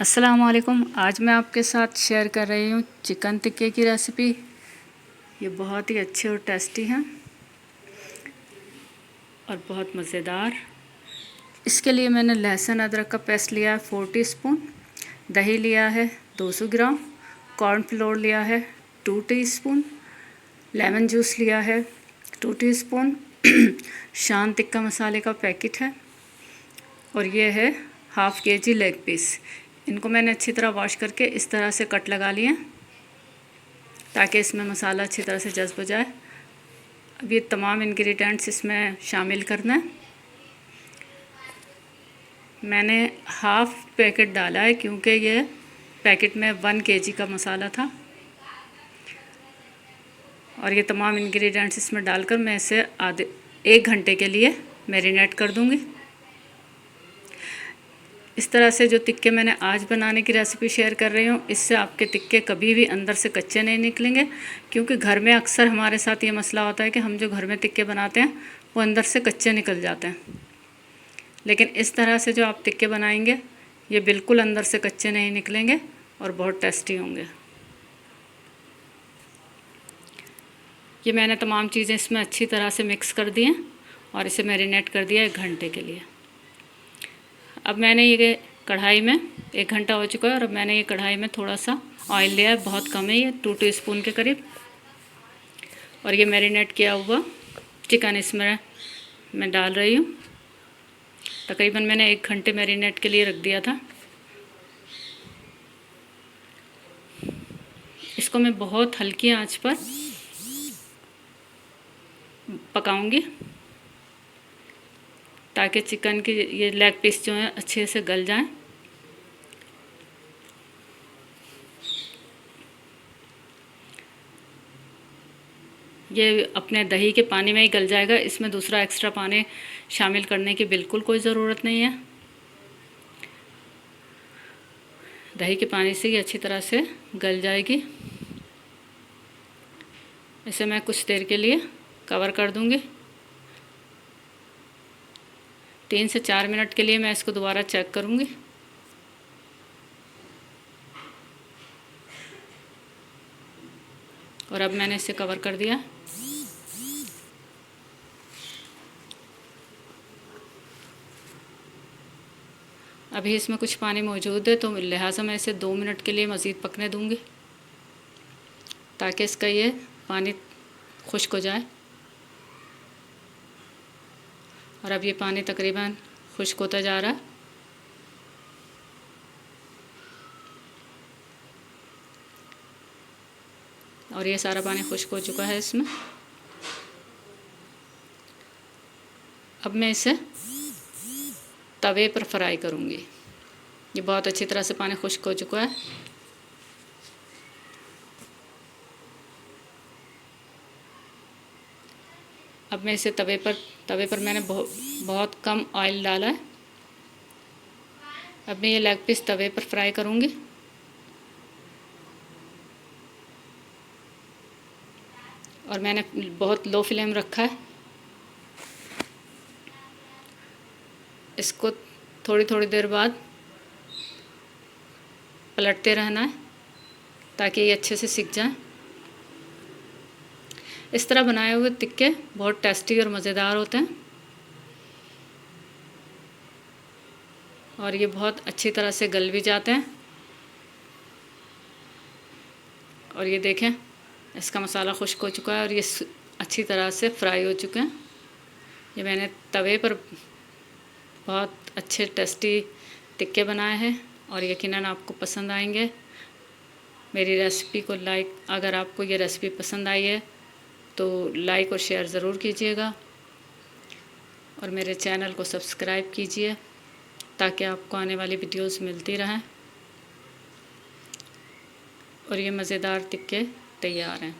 अस्सलाम वालेकुम। आज मैं आपके साथ शेयर कर रही हूँ चिकन टिक्के की रेसिपी। ये बहुत ही अच्छे और टेस्टी हैं और बहुत मज़ेदार। इसके लिए मैंने लहसुन अदरक का पेस्ट लिया है 4 टीस्पून, दही लिया है 200 ग्राम, कॉर्नफ्लोर लिया है 2 टीस्पून, लेमन जूस लिया है 2 टीस्पून, शान टिक्का मसाले का पैकेट है और ये है हाफ़ केजी लेग पीस। इनको मैंने अच्छी तरह वॉश करके इस तरह से कट लगा लिए ताकि इसमें मसाला अच्छी तरह से जज़्ब हो जाए। अब ये तमाम इंग्रेडिएंट्स इसमें शामिल करना है। मैंने हाफ़ पैकेट डाला है क्योंकि ये पैकेट में 1 केजी का मसाला था और ये तमाम इंग्रेडिएंट्स इसमें डालकर मैं इसे 1 घंटे के लिए मैरिनेट कर दूँगी। इस तरह से जो टिक्के मैंने आज बनाने की रेसिपी शेयर कर रही हूँ, इससे आपके टिक्के कभी भी अंदर से कच्चे नहीं निकलेंगे। क्योंकि घर में अक्सर हमारे साथ ये मसला होता है कि हम जो घर में टिक्के बनाते हैं वो अंदर से कच्चे निकल जाते हैं, लेकिन इस तरह से जो आप टिक्के बनाएंगे ये बिल्कुल अंदर से कच्चे नहीं निकलेंगे और बहुत टेस्टी होंगे। ये मैंने तमाम चीज़ें इसमें अच्छी तरह से मिक्स कर दी हैं और इसे मैरिनेट कर दिया 1 घंटे के लिए। अब मैंने ये कढ़ाई में 1 घंटा हो चुका है और अब मैंने ये कढ़ाई में थोड़ा सा ऑयल लिया है, बहुत कम है, ये 2 टीस्पून के करीब। और ये मैरिनेट किया हुआ चिकन इसमें मैं डाल रही हूँ। तकरीबन मैंने 1 घंटे मैरिनेट के लिए रख दिया था। इसको मैं बहुत हल्की आंच पर पकाऊंगी ताकि चिकन की ये लेग पीस जो हैं अच्छे से गल जाएं। ये अपने दही के पानी में ही गल जाएगा, इसमें दूसरा एक्स्ट्रा पानी शामिल करने की बिल्कुल कोई ज़रूरत नहीं है। दही के पानी से ही अच्छी तरह से गल जाएगी। इसे मैं कुछ देर के लिए कवर कर दूंगी। 3 से 4 मिनट के लिए मैं इसको दोबारा चेक करूंगी। और अब मैंने इसे कवर कर दिया। अभी इसमें कुछ पानी मौजूद है तो लिहाजा मैं इसे 2 मिनट के लिए मज़ीद पकने दूंगी ताकि इसका ये पानी खुश्क हो जाए। और अब ये पानी तकरीबन खुश्क होता जा रहा है। और ये सारा पानी खुश्क हो चुका है इसमें। अब मैं इसे तवे पर फ्राई करूँगी। ये बहुत अच्छी तरह से पानी खुश्क हो चुका है। अब मैं इसे तवे पर मैंने बहुत कम ऑयल डाला है। अब मैं ये लेग पीस तवे पर फ्राई करूँगी। और मैंने बहुत लो फ्लेम रखा है। इसको थोड़ी थोड़ी देर बाद पलटते रहना है ताकि ये अच्छे से सिक जाए। इस तरह बनाए हुए टिक्के बहुत टेस्टी और मज़ेदार होते हैं और ये बहुत अच्छी तरह से गल भी जाते हैं। और ये देखें, इसका मसाला खुश्क हो चुका है और ये अच्छी तरह से फ्राई हो चुके हैं। ये मैंने तवे पर बहुत अच्छे टेस्टी टिक्के बनाए हैं और यकीनन आपको पसंद आएंगे। मेरी रेसिपी को अगर आपको ये रेसिपी पसंद आई है तो लाइक और शेयर ज़रूर कीजिएगा और मेरे चैनल को सब्सक्राइब कीजिए ताकि आपको आने वाली वीडियोस मिलती रहें। और ये मज़ेदार टिक्के तैयार हैं।